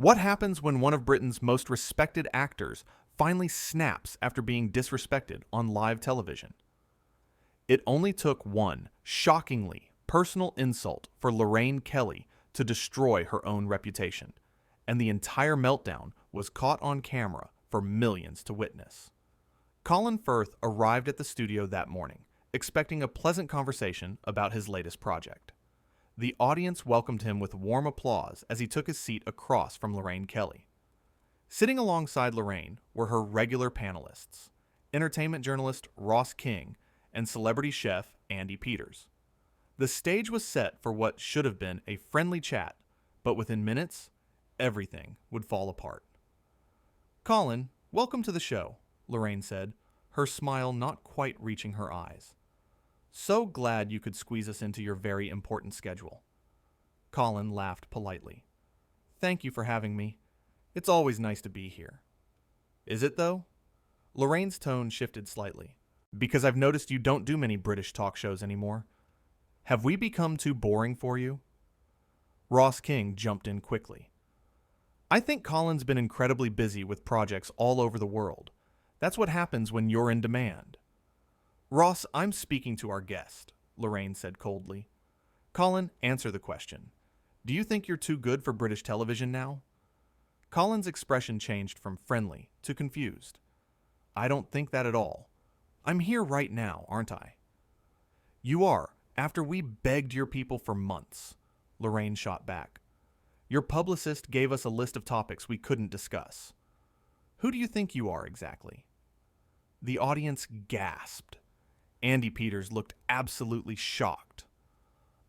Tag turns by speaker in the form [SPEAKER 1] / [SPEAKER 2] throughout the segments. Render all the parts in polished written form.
[SPEAKER 1] What happens when one of Britain's most respected actors finally snaps after being disrespected on live television? It only took one, shockingly personal insult for Lorraine Kelly to destroy her own reputation, and the entire meltdown was caught on camera for millions to witness. Colin Firth arrived at the studio that morning, expecting a pleasant conversation about his latest project. The audience welcomed him with warm applause as he took his seat across from Lorraine Kelly. Sitting alongside Lorraine were her regular panelists, entertainment journalist Ross King and celebrity chef Andy Peters. The stage was set for what should have been a friendly chat, but within minutes, everything would fall apart. "Colin, welcome to the show," Lorraine said, her smile not quite reaching her eyes. "So glad you could squeeze us into your very important schedule." Colin laughed politely. "Thank you for having me. It's always nice to be here." "Is it, though?" Lorraine's tone shifted slightly. "Because I've noticed you don't do many British talk shows anymore. Have we become too boring for you?" Ross King jumped in quickly. "I think Colin's been incredibly busy with projects all over the world. That's what happens when you're in demand." "Ross, I'm speaking to our guest," Lorraine said coldly. "Colin, answer the question. Do you think you're too good for British television now?" Colin's expression changed from friendly to confused. "I don't think that at all. I'm here right now, aren't I?" "You are, after we begged your people for months," Lorraine shot back. "Your publicist gave us a list of topics we couldn't discuss. Who do you think you are exactly?" The audience gasped. Andy Peters looked absolutely shocked.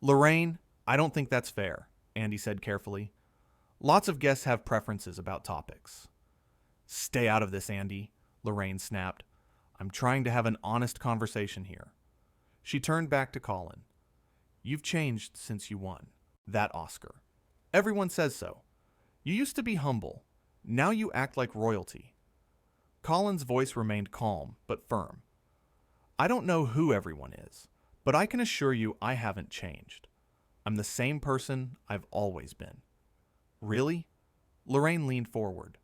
[SPEAKER 1] "Lorraine, I don't think that's fair," Andy said carefully. "Lots of guests have preferences about topics." "Stay out of this, Andy," Lorraine snapped. "I'm trying to have an honest conversation here." She turned back to Colin. "You've changed since you won that Oscar. Everyone says so. You used to be humble. Now you act like royalty." Colin's voice remained calm but firm. "I don't know who everyone is, but I can assure you I haven't changed. I'm the same person I've always been." "Really?" Lorraine leaned forward.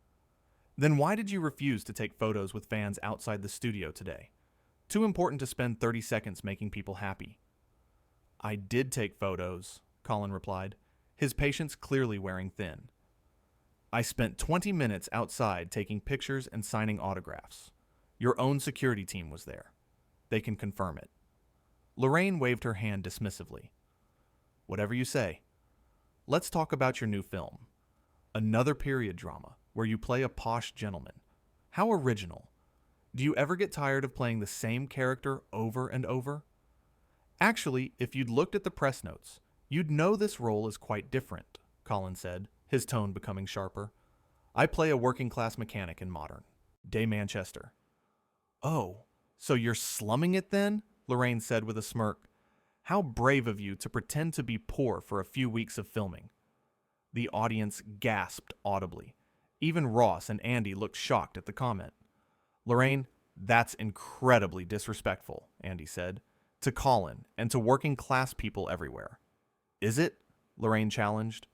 [SPEAKER 1] "Then why did you refuse to take photos with fans outside the studio today? Too important to spend 30 seconds making people happy." "I did take photos," Colin replied, his patience clearly wearing thin. "I spent 20 minutes outside taking pictures and signing autographs. Your own security team was there. They can confirm it." Lorraine waved her hand dismissively. "Whatever you say. Let's talk about your new film. Another period drama where you play a posh gentleman. How original. Do you ever get tired of playing the same character over and over?" "Actually, if you'd looked at the press notes, you'd know this role is quite different," Colin said, his tone becoming sharper. "I play a working-class mechanic in Modern Day Manchester." "Oh, so you're slumming it then?" Lorraine said with a smirk. "How brave of you to pretend to be poor for a few weeks of filming." The audience gasped audibly. Even Ross and Andy looked shocked at the comment. "Lorraine, that's incredibly disrespectful," Andy said, "to Colin and to working-class people everywhere." "Is it?" Lorraine challenged.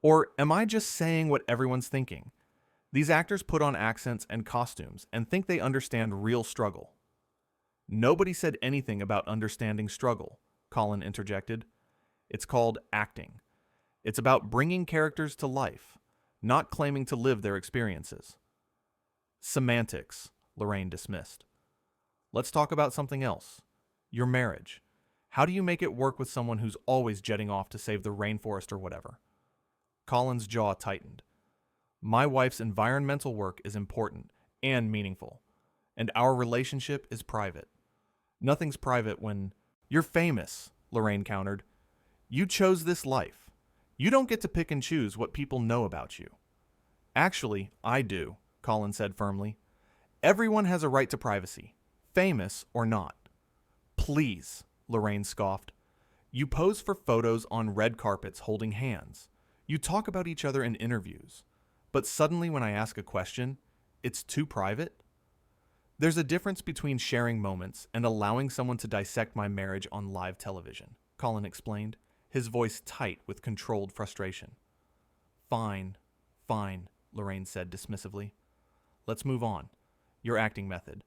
[SPEAKER 1] "Or am I just saying what everyone's thinking? These actors put on accents and costumes and think they understand real struggle." "Nobody said anything about understanding struggle," Colin interjected. "It's called acting. It's about bringing characters to life, not claiming to live their experiences." "Semantics," Lorraine dismissed. "Let's talk about something else. Your marriage. How do you make it work with someone who's always jetting off to save the rainforest or whatever?" Colin's jaw tightened. "My wife's environmental work is important and meaningful, and our relationship is private. Nothing's private when—" "You're famous," Lorraine countered. "You chose this life. You don't get to pick and choose what people know about you." "Actually, I do," Colin said firmly. "Everyone has a right to privacy, famous or not." "Please," Lorraine scoffed. "You pose for photos on red carpets holding hands. You talk about each other in interviews. But suddenly when I ask a question, it's too private?" "There's a difference between sharing moments and allowing someone to dissect my marriage on live television," Colin explained, his voice tight with controlled frustration. "Fine, Fine, Lorraine said dismissively. Let's move on. Your acting method.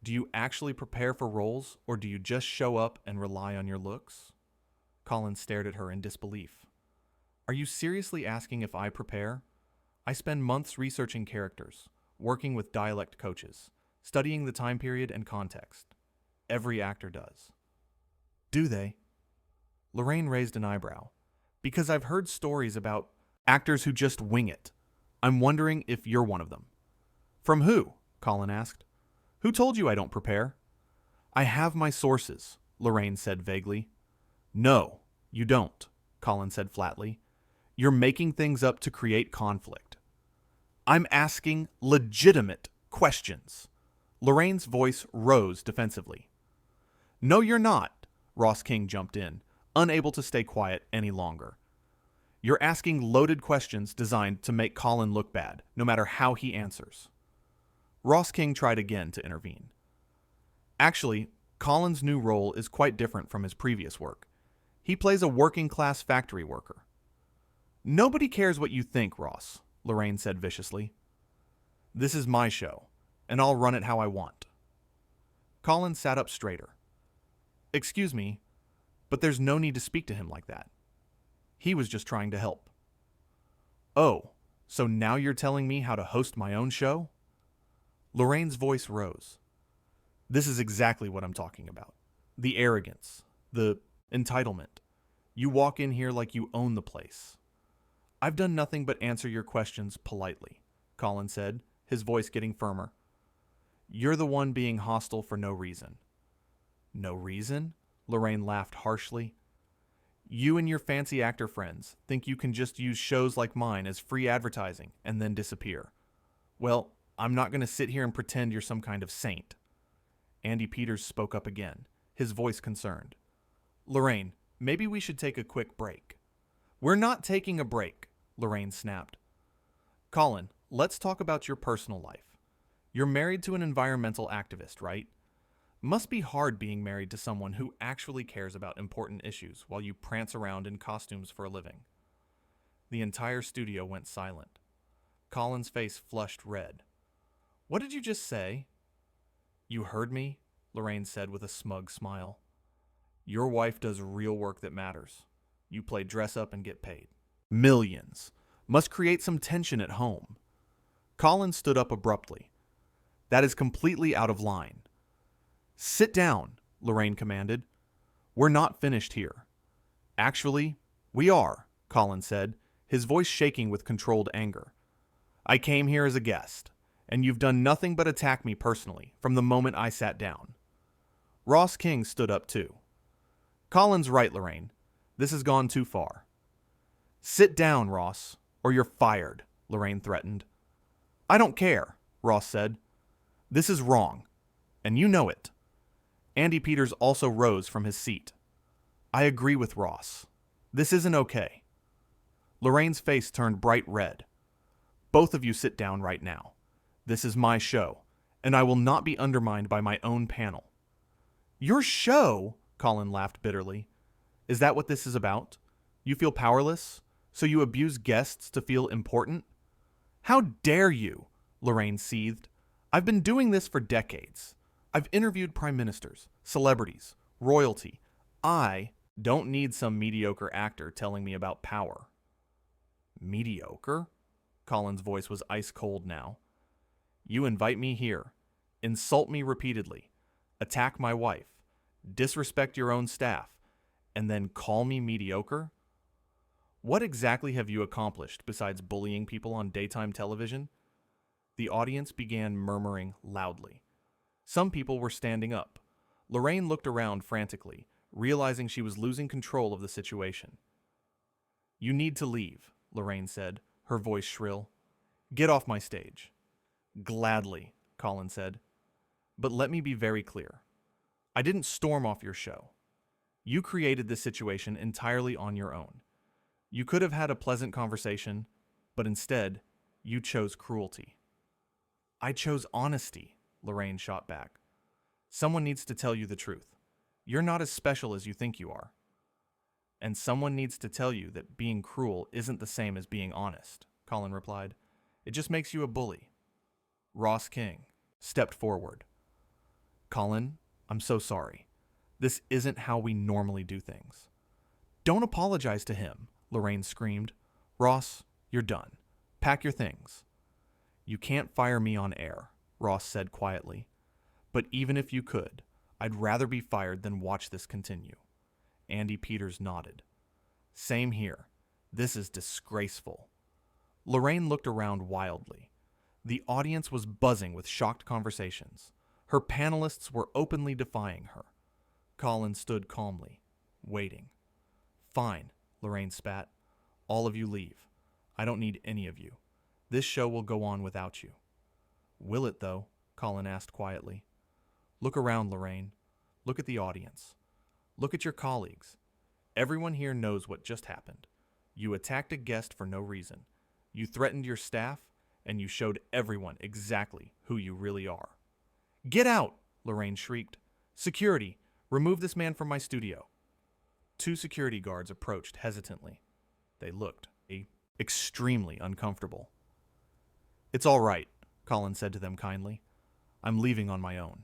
[SPEAKER 1] Do you actually prepare for roles, or do you just show up and rely on your looks? Colin stared at her in disbelief. Are you seriously asking if I prepare? I spend months researching characters, working with dialect coaches, studying the time period and context. Every actor does. Do they? Lorraine raised an eyebrow. Because I've heard stories about actors who just wing it. I'm wondering if you're one of them. From who? Colin asked. Who told you I don't prepare? I have my sources, Lorraine said vaguely. No, you don't, Colin said flatly. You're making things up to create conflict. I'm asking legitimate questions. Lorraine's voice rose defensively. No, you're not, Ross King jumped in, unable to stay quiet any longer. You're asking loaded questions designed to make Colin look bad, no matter how he answers. Ross King tried again to intervene. Actually, Colin's new role is quite different from his previous work. He plays a working-class factory worker. Nobody cares what you think, Ross, Lorraine said viciously. This is my show, and I'll run it how I want. Colin sat up straighter. Excuse me, but there's no need to speak to him like that. He was just trying to help. Oh, so now you're telling me how to host my own show? Lorraine's voice rose. This is exactly what I'm talking about. The arrogance, the entitlement. You walk in here like you own the place. I've done nothing but answer your questions politely, Colin said, his voice getting firmer. You're the one being hostile for no reason. No reason? Lorraine laughed harshly. You and your fancy actor friends think you can just use shows like mine as free advertising and then disappear. Well, I'm not going to sit here and pretend you're some kind of saint. Andy Peters spoke up again, his voice concerned. Lorraine, maybe we should take a quick break. We're not taking a break, Lorraine snapped. Colin, let's talk about your personal life. You're married to an environmental activist, right? Must be hard being married to someone who actually cares about important issues while you prance around in costumes for a living. The entire studio went silent. Colin's face flushed red. What did you just say? You heard me, Lorraine said with a smug smile. Your wife does real work that matters. You play dress up and get paid. Millions. Must create some tension at home. Colin stood up abruptly. That is completely out of line. Sit down, Lorraine commanded. We're not finished here. Actually, we are, Colin said, his voice shaking with controlled anger. I came here as a guest, and you've done nothing but attack me personally from the moment I sat down. Ross King stood up too. Colin's right, Lorraine. This has gone too far. Sit down, Ross, or you're fired, Lorraine threatened. I don't care, Ross said. This is wrong, and you know it. Andy Peters also rose from his seat. I agree with Ross. This isn't okay. Lorraine's face turned bright red. Both of you sit down right now. This is my show, and I will not be undermined by my own panel. Your show? Colin laughed bitterly. Is that what this is about? You feel powerless, so you abuse guests to feel important? How dare you? Lorraine seethed. I've been doing this for decades. I've interviewed prime ministers, celebrities, royalty. I don't need some mediocre actor telling me about power. Mediocre? Colin's voice was ice cold now. You invite me here, insult me repeatedly, attack my wife, disrespect your own staff, and then call me mediocre? What exactly have you accomplished besides bullying people on daytime television? The audience began murmuring loudly. Some people were standing up. Lorraine looked around frantically, realizing she was losing control of the situation. You need to leave, Lorraine said, her voice shrill. Get off my stage. Gladly, Colin said. But let me be very clear. I didn't storm off your show. You created this situation entirely on your own. You could have had a pleasant conversation, but instead, you chose cruelty. I chose honesty, Lorraine shot back. Someone needs to tell you the truth. You're not as special as you think you are. And someone needs to tell you that being cruel isn't the same as being honest. Colin replied. It just makes you a bully. Ross King stepped forward. Colin, I'm so sorry. This isn't how we normally do things. Don't apologize to him, Lorraine screamed. Ross, you're done. Pack your things. You can't fire me on air, Ross said quietly. But even if you could, I'd rather be fired than watch this continue. Andy Peters nodded. Same here. This is disgraceful. Lorraine looked around wildly. The audience was buzzing with shocked conversations. Her panelists were openly defying her. Colin stood calmly, waiting. Fine, Lorraine spat. All of you leave. I don't need any of you. This show will go on without you. Will it, though? Colin asked quietly. Look around, Lorraine. Look at the audience. Look at your colleagues. Everyone here knows what just happened. You attacked a guest for no reason. You threatened your staff, and you showed everyone exactly who you really are. Get out! Lorraine shrieked. Security, remove this man from my studio. 2 security guards approached hesitantly. They looked extremely uncomfortable. It's all right, Colin said to them kindly. I'm leaving on my own.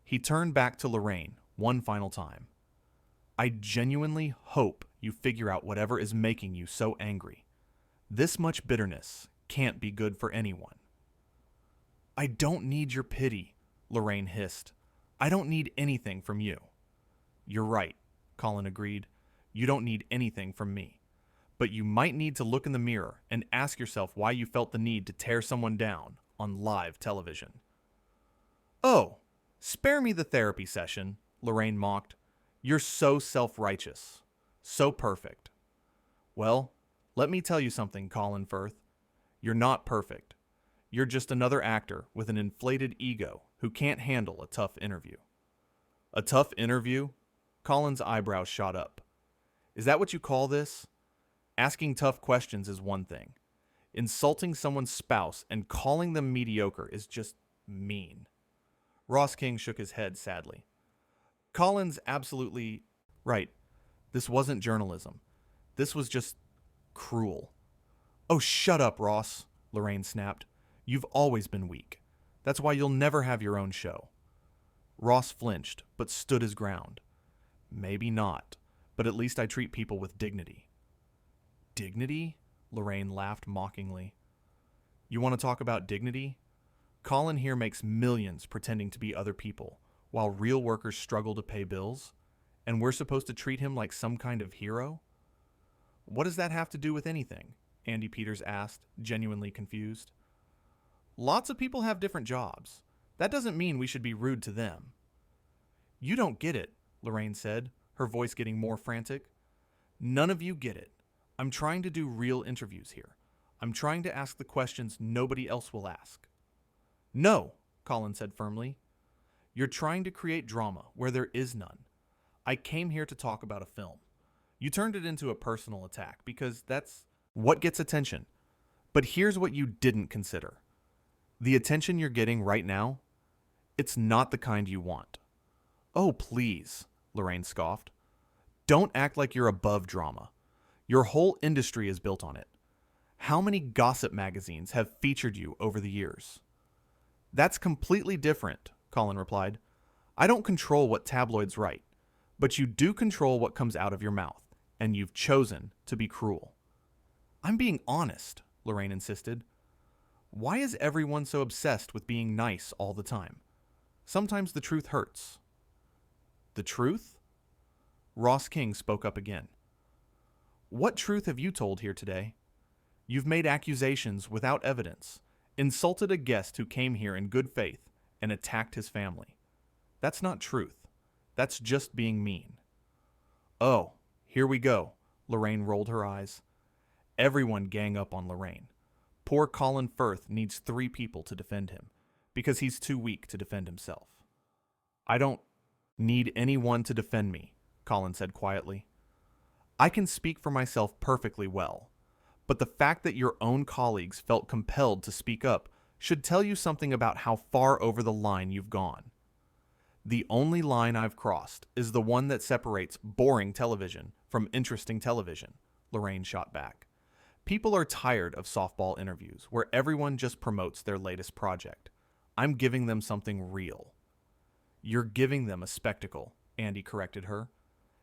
[SPEAKER 1] He turned back to Lorraine one final time. I genuinely hope you figure out whatever is making you so angry. This much bitterness can't be good for anyone. I don't need your pity, Lorraine hissed. I don't need anything from you. You're right, Colin agreed. You don't need anything from me. But you might need to look in the mirror and ask yourself why you felt the need to tear someone down on live television. Oh, spare me the therapy session, Lorraine mocked. You're so self-righteous, so perfect. Well, let me tell you something, Colin Firth. You're not perfect. You're just another actor with an inflated ego who can't handle a tough interview. A tough interview? Colin's eyebrows shot up. Is that what you call this? Asking tough questions is one thing. Insulting someone's spouse and calling them mediocre is just mean. Ross King shook his head sadly. Colin's absolutely right. This wasn't journalism. This was just cruel. Oh, shut up, Ross, Lorraine snapped. You've always been weak. That's why you'll never have your own show. Ross flinched, but stood his ground. Maybe not, but at least I treat people with dignity. Dignity? Lorraine laughed mockingly. You want to talk about dignity? Colin here makes millions pretending to be other people, while real workers struggle to pay bills, and we're supposed to treat him like some kind of hero? What does that have to do with anything? Andy Peters asked, genuinely confused. Lots of people have different jobs. That doesn't mean we should be rude to them. You don't get it, Lorraine said, her voice getting more frantic. None of you get it. I'm trying to do real interviews here. I'm trying to ask the questions nobody else will ask. No, Colin said firmly. You're trying to create drama where there is none. I came here to talk about a film. You turned it into a personal attack because that's what gets attention. But here's what you didn't consider. The attention you're getting right now, it's not the kind you want. Oh, please, Lorraine scoffed. Don't act like you're above drama. Your whole industry is built on it. How many gossip magazines have featured you over the years? That's completely different, Colin replied. I don't control what tabloids write, but you do control what comes out of your mouth, and you've chosen to be cruel. I'm being honest, Lorraine insisted. Why is everyone so obsessed with being nice all the time? Sometimes the truth hurts. The truth? Ross King spoke up again. What truth have you told here today? You've made accusations without evidence, insulted a guest who came here in good faith, and attacked his family. That's not truth. That's just being mean. Oh, here we go, Lorraine rolled her eyes. Everyone gang up on Lorraine. Poor Colin Firth needs 3 people to defend him, because he's too weak to defend himself. I don't need anyone to defend me, Colin said quietly. I can speak for myself perfectly well, but the fact that your own colleagues felt compelled to speak up should tell you something about how far over the line you've gone. The only line I've crossed is the one that separates boring television from interesting television, Lorraine shot back. People are tired of softball interviews where everyone just promotes their latest project. I'm giving them something real. You're giving them a spectacle, Andy corrected her,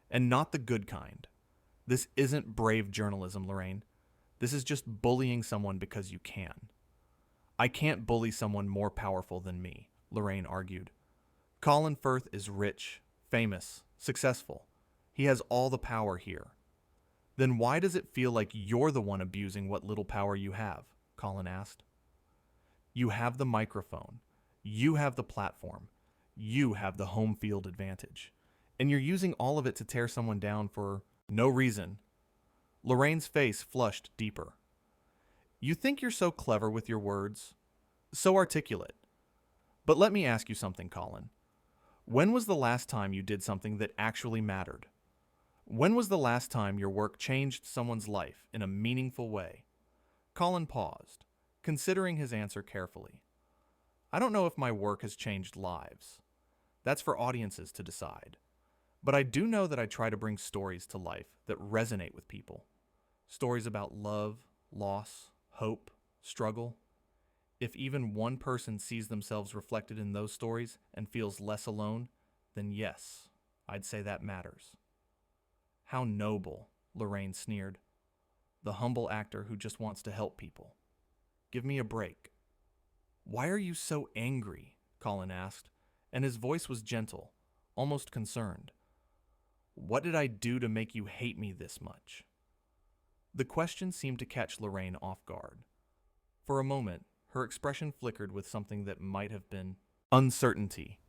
[SPEAKER 1] and not the good kind. This isn't brave journalism, Lorraine. This is just bullying someone because you can. I can't bully someone more powerful than me, Lorraine argued. Colin Firth is rich, famous, successful. He has all the power here. Then why does it feel like you're the one abusing what little power you have? Colin asked. You have the microphone. You have the platform. You have the home field advantage. And you're using all of it to tear someone down for no reason. Lorraine's face flushed deeper. You think you're so clever with your words, so articulate. But let me ask you something, Colin. When was the last time you did something that actually mattered? When was the last time your work changed someone's life in a meaningful way? Colin paused, considering his answer carefully. I don't know if my work has changed lives. That's for audiences to decide. But I do know that I try to bring stories to life that resonate with people. Stories about love, loss, hope, struggle. If even one person sees themselves reflected in those stories and feels less alone, then yes, I'd say that matters. How noble, Lorraine sneered. The humble actor who just wants to help people. Give me a break. Why are you so angry? Colin asked, and his voice was gentle, almost concerned. What did I do to make you hate me this much? The question seemed to catch Lorraine off guard. For a moment, her expression flickered with something that might have been uncertainty.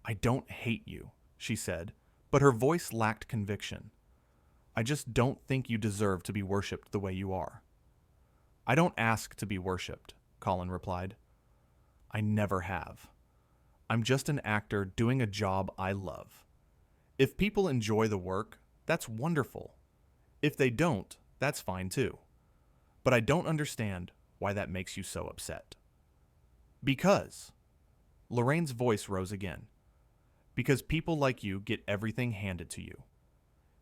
[SPEAKER 1] I don't hate you, she said, but her voice lacked conviction. I just don't think you deserve to be worshipped the way you are. I don't ask to be worshipped, Colin replied. I never have. I'm just an actor doing a job I love. If people enjoy the work, that's wonderful. If they don't, that's fine too. But I don't understand why that makes you so upset. Because, Lorraine's voice rose again, because people like you get everything handed to you.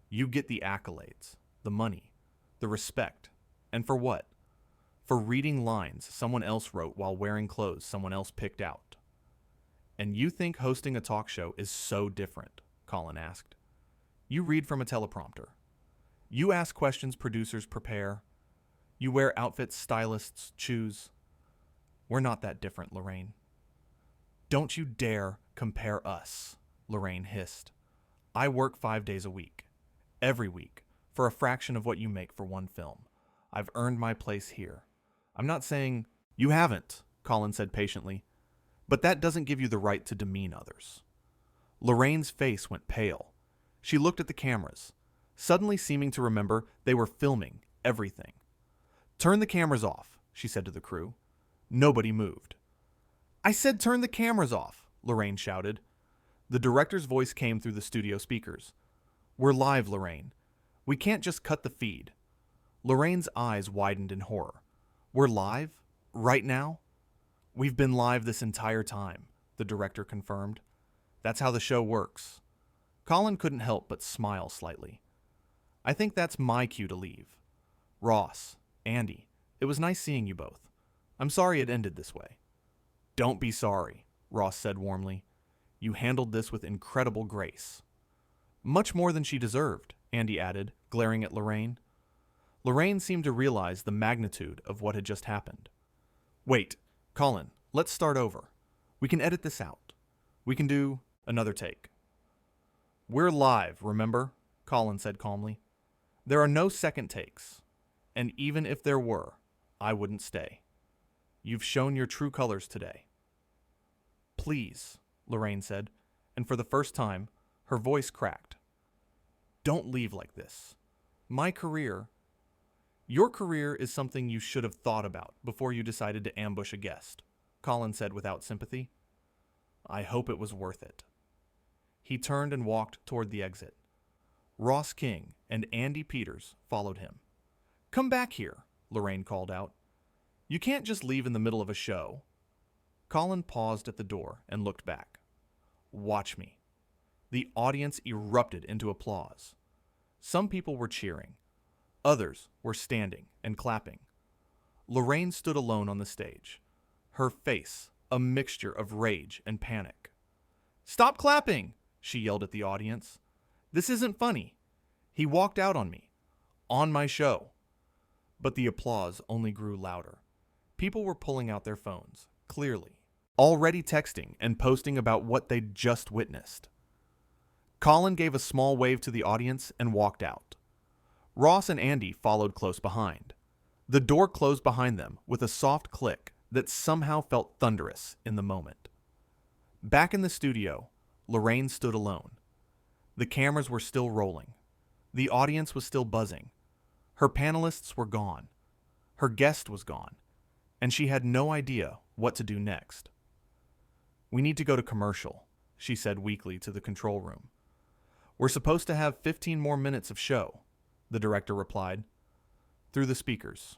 [SPEAKER 1] You get the accolades, the money, the respect, and for what? For reading lines someone else wrote while wearing clothes someone else picked out. And you think hosting a talk show is so different, Colin asked. You read from a teleprompter. You ask questions producers prepare. You wear outfits stylists choose. We're not that different, Lorraine. Don't you dare compare us, Lorraine hissed. I work 5 days a week, every week, for a fraction of what you make for one film. I've earned my place here. I'm not saying you haven't, Colin said patiently, but that doesn't give you the right to demean others. Lorraine's face went pale. She looked at the cameras, suddenly seeming to remember they were filming everything. Turn the cameras off, she said to the crew. Nobody moved. I said turn the cameras off, Lorraine shouted. The director's voice came through the studio speakers. We're live, Lorraine. We can't just cut the feed. Lorraine's eyes widened in horror. We're live? Right now? We've been live this entire time, the director confirmed. That's how the show works. Colin couldn't help but smile slightly. I think that's my cue to leave. Ross, Andy, it was nice seeing you both. I'm sorry it ended this way. Don't be sorry, Ross said warmly. You handled this with incredible grace. Much more than she deserved, Andy added, glaring at Lorraine. Lorraine seemed to realize the magnitude of what had just happened. Wait, Colin, let's start over. We can edit this out. We can do another take. We're live, remember? Colin said calmly. There are no second takes. And even if there were, I wouldn't stay. You've shown your true colors today. Please, Lorraine said, and for the first time, her voice cracked. Don't leave like this. Your career is something you should have thought about before you decided to ambush a guest, Colin said without sympathy. I hope it was worth it. He turned and walked toward the exit. Ross King and Andy Peters followed him. Come back here, Lorraine called out. You can't just leave in the middle of a show. Colin paused at the door and looked back. Watch me. The audience erupted into applause. Some people were cheering. Others were standing and clapping. Lorraine stood alone on the stage, her face a mixture of rage and panic. "Stop clapping!" she yelled at the audience. "This isn't funny. He walked out on me. On my show." But the applause only grew louder. People were pulling out their phones, clearly, already texting and posting about what they'd just witnessed. Colin gave a small wave to the audience and walked out. Ross and Andy followed close behind. The door closed behind them with a soft click that somehow felt thunderous in the moment. Back in the studio, Lorraine stood alone. The cameras were still rolling. The audience was still buzzing. Her panelists were gone. Her guest was gone. And she had no idea what to do next. "We need to go to commercial," she said weakly to the control room. "We're supposed to have 15 more minutes of show," the director replied, through the speakers.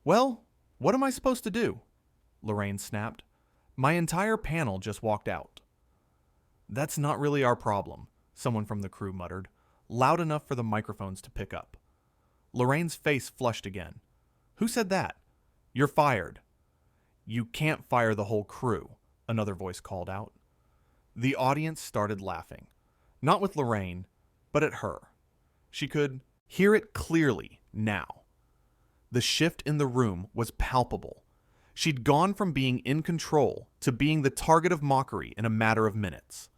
[SPEAKER 1] "Well, what am I supposed to do?" Lorraine snapped. "My entire panel just walked out." "That's not really our problem," someone from the crew muttered, loud enough for the microphones to pick up. Lorraine's face flushed again. "Who said that? You're fired." "You can't fire the whole crew," another voice called out. The audience started laughing, not with Lorraine, but at her. She could hear it clearly now. The shift in the room was palpable. She'd gone from being in control to being the target of mockery in a matter of minutes.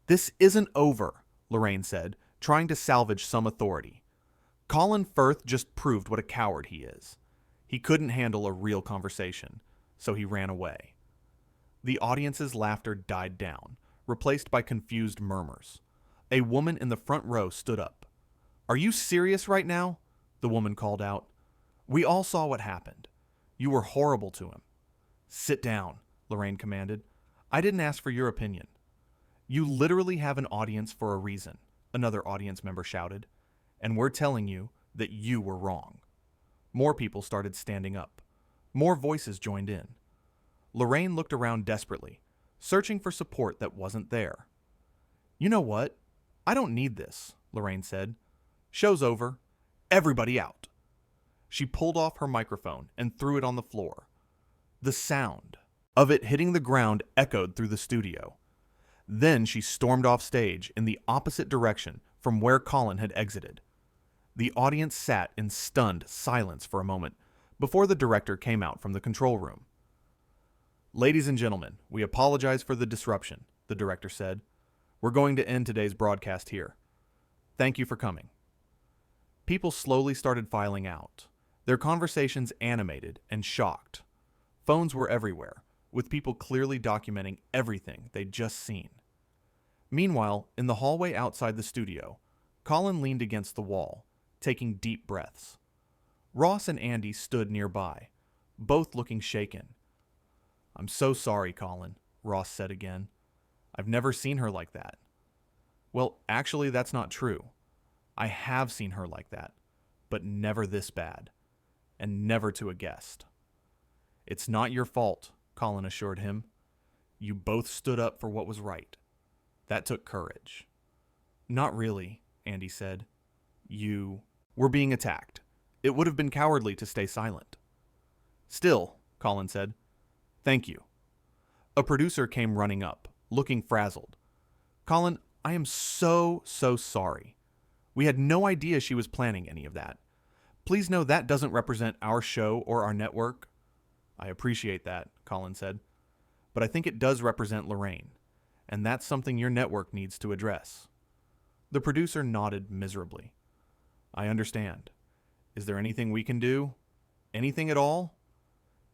[SPEAKER 1] "This isn't over," Lorraine said, trying to salvage some authority. Colin Firth just proved what a coward he is. He couldn't handle a real conversation, so he ran away. The audience's laughter died down, replaced by confused murmurs. A woman in the front row stood up. "Are you serious right now?" the woman called out. "We all saw what happened. You were horrible to him." "Sit down," Lorraine commanded. "I didn't ask for your opinion." "You literally have an audience for a reason," another audience member shouted. "And we're telling you that you were wrong." More people started standing up. More voices joined in. Lorraine looked around desperately, searching for support that wasn't there. "You know what? I don't need this," Lorraine said. "Show's over. Everybody out." She pulled off her microphone and threw it on the floor. The sound of it hitting the ground echoed through the studio. Then she stormed off stage in the opposite direction from where Colin had exited. The audience sat in stunned silence for a moment before the director came out from the control room. "Ladies and gentlemen, we apologize for the disruption," the director said. "We're going to end today's broadcast here. Thank you for coming." People slowly started filing out, their conversations animated and shocked. Phones were everywhere, with people clearly documenting everything they'd just seen. Meanwhile, in the hallway outside the studio, Colin leaned against the wall, taking deep breaths. Ross and Andy stood nearby, both looking shaken. "I'm so sorry, Colin," Ross said again. "I've never seen her like that." "Well, actually, that's not true. I have seen her like that, but never this bad, and never to a guest." "It's not your fault," Colin assured him. "You both stood up for what was right. That took courage." "Not really," Andy said. "You were being attacked. It would have been cowardly to stay silent." "Still," Colin said, "thank you." A producer came running up, looking frazzled. "Colin, I am so sorry. We had no idea she was planning any of that. Please know that doesn't represent our show or our network." "I appreciate that," Colin said. "But I think it does represent Lorraine, and that's something your network needs to address." The producer nodded miserably. "I understand. Is there anything we can do? Anything at all?"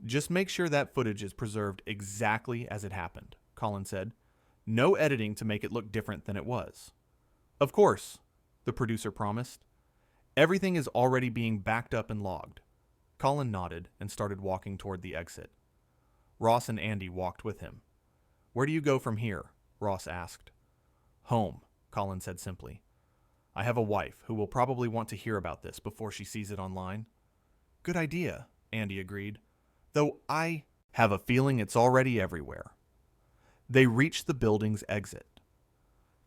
[SPEAKER 1] "Just make sure that footage is preserved exactly as it happened," Colin said. "No editing to make it look different than it was." "Of course," the producer promised. "Everything is already being backed up and logged." Colin nodded and started walking toward the exit. Ross and Andy walked with him. "Where do you go from here?" Ross asked. "Home," Colin said simply. "I have a wife who will probably want to hear about this before she sees it online." "Good idea," Andy agreed. "Though I have a feeling it's already everywhere." They reached the building's exit.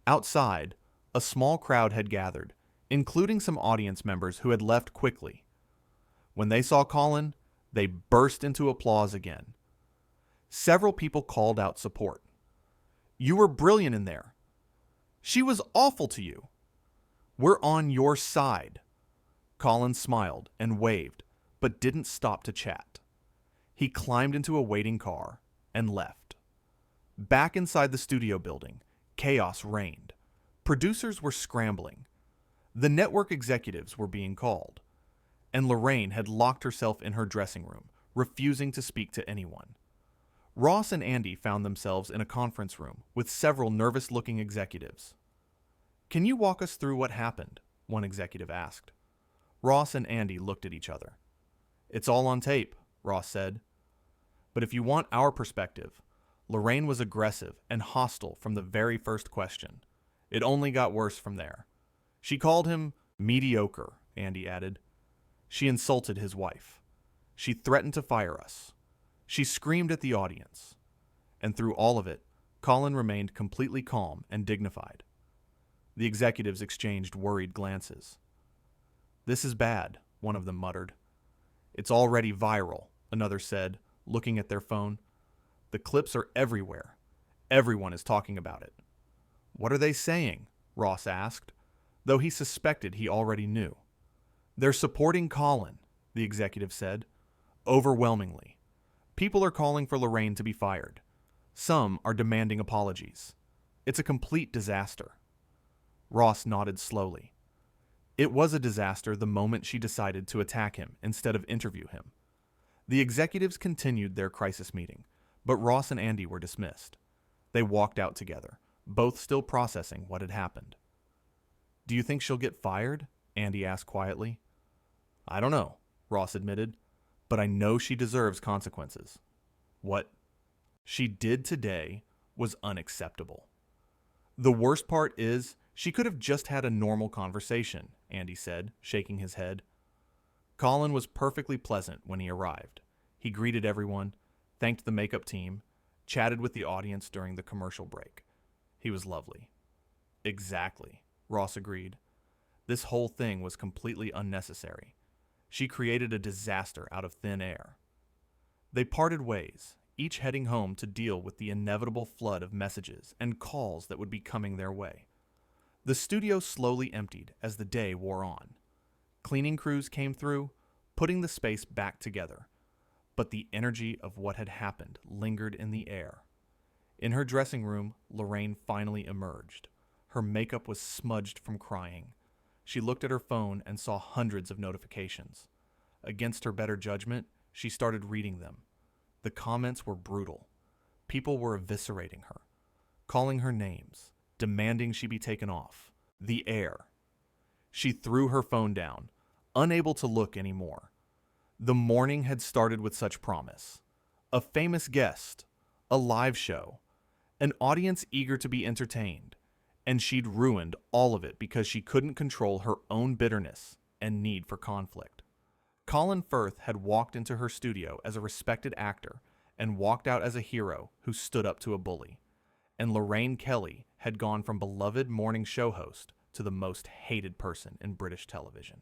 [SPEAKER 1] Outside, a small crowd had gathered, including some audience members who had left quickly. When they saw Colin, they burst into applause again. Several people called out support. "You were brilliant in there. She was awful to you. We're on your side." Colin smiled and waved, but didn't stop to chat. He climbed into a waiting car and left. Back inside the studio building, chaos reigned. Producers were scrambling. The network executives were being called. And Lorraine had locked herself in her dressing room, refusing to speak to anyone. Ross and Andy found themselves in a conference room with several nervous-looking executives. "Can you walk us through what happened?" one executive asked. Ross and Andy looked at each other. "It's all on tape," Ross said. "But if you want our perspective, Lorraine was aggressive and hostile from the very first question. It only got worse from there. She called him mediocre," Andy added. "She insulted his wife. She threatened to fire us. She screamed at the audience. And through all of it, Colin remained completely calm and dignified." The executives exchanged worried glances. "This is bad," one of them muttered. "It's already viral," another said, looking at their phone. "The clips are everywhere. Everyone is talking about it." "What are they saying?" Ross asked, though he suspected he already knew. "They're supporting Colin," the executive said. "Overwhelmingly. People are calling for Lorraine to be fired. Some are demanding apologies. It's a complete disaster." Ross nodded slowly. It was a disaster the moment she decided to attack him instead of interview him. The executives continued their crisis meeting, but Ross and Andy were dismissed. They walked out together, both still processing what had happened. "Do you think she'll get fired?" Andy asked quietly. "I don't know," Ross admitted, "but I know she deserves consequences. What she did today was unacceptable. The worst part is she could have just had a normal conversation," Andy said, shaking his head. Colin was perfectly pleasant when he arrived. He greeted everyone, thanked the makeup team, chatted with the audience during the commercial break. He was lovely. "Exactly," Ross agreed. "This whole thing was completely unnecessary. She created a disaster out of thin air." They parted ways, each heading home to deal with the inevitable flood of messages and calls that would be coming their way. The studio slowly emptied as the day wore on. Cleaning crews came through, putting the space back together, but the energy of what had happened lingered in the air. In her dressing room, Lorraine finally emerged. Her makeup was smudged from crying. She looked at her phone and saw hundreds of notifications. Against her better judgment, she started reading them. The comments were brutal. People were eviscerating her, calling her names, demanding she be taken off the air. She threw her phone down, unable to look anymore. The morning had started with such promise. A famous guest, a live show, an audience eager to be entertained, and she'd ruined all of it because she couldn't control her own bitterness and need for conflict. Colin Firth had walked into her studio as a respected actor and walked out as a hero who stood up to a bully. And Lorraine Kelly had gone from beloved morning show host to the most hated person in British television.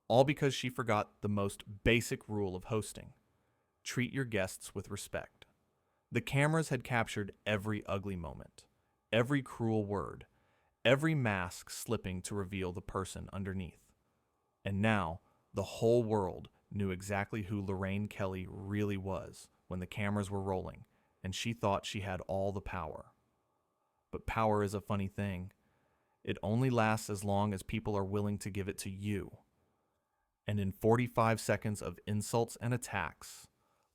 [SPEAKER 1] All because she forgot the most basic rule of hosting: treat your guests with respect. The cameras had captured every ugly moment, every cruel word, every mask slipping to reveal the person underneath. And now, the whole world knew exactly who Lorraine Kelly really was when the cameras were rolling, and she thought she had all the power. But power is a funny thing. It only lasts as long as people are willing to give it to you. And in 45 seconds of insults and attacks,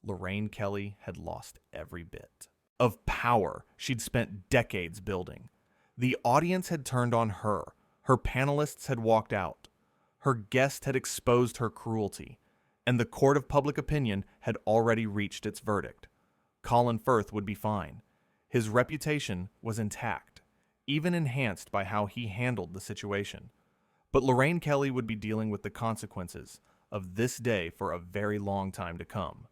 [SPEAKER 1] Lorraine Kelly had lost every bit of power she'd spent decades building. The audience had turned on her. Her panelists had walked out. Her guest had exposed her cruelty, and the court of public opinion had already reached its verdict. Colin Firth would be fine. His reputation was intact, even enhanced by how he handled the situation. But Lorraine Kelly would be dealing with the consequences of this day for a very long time to come.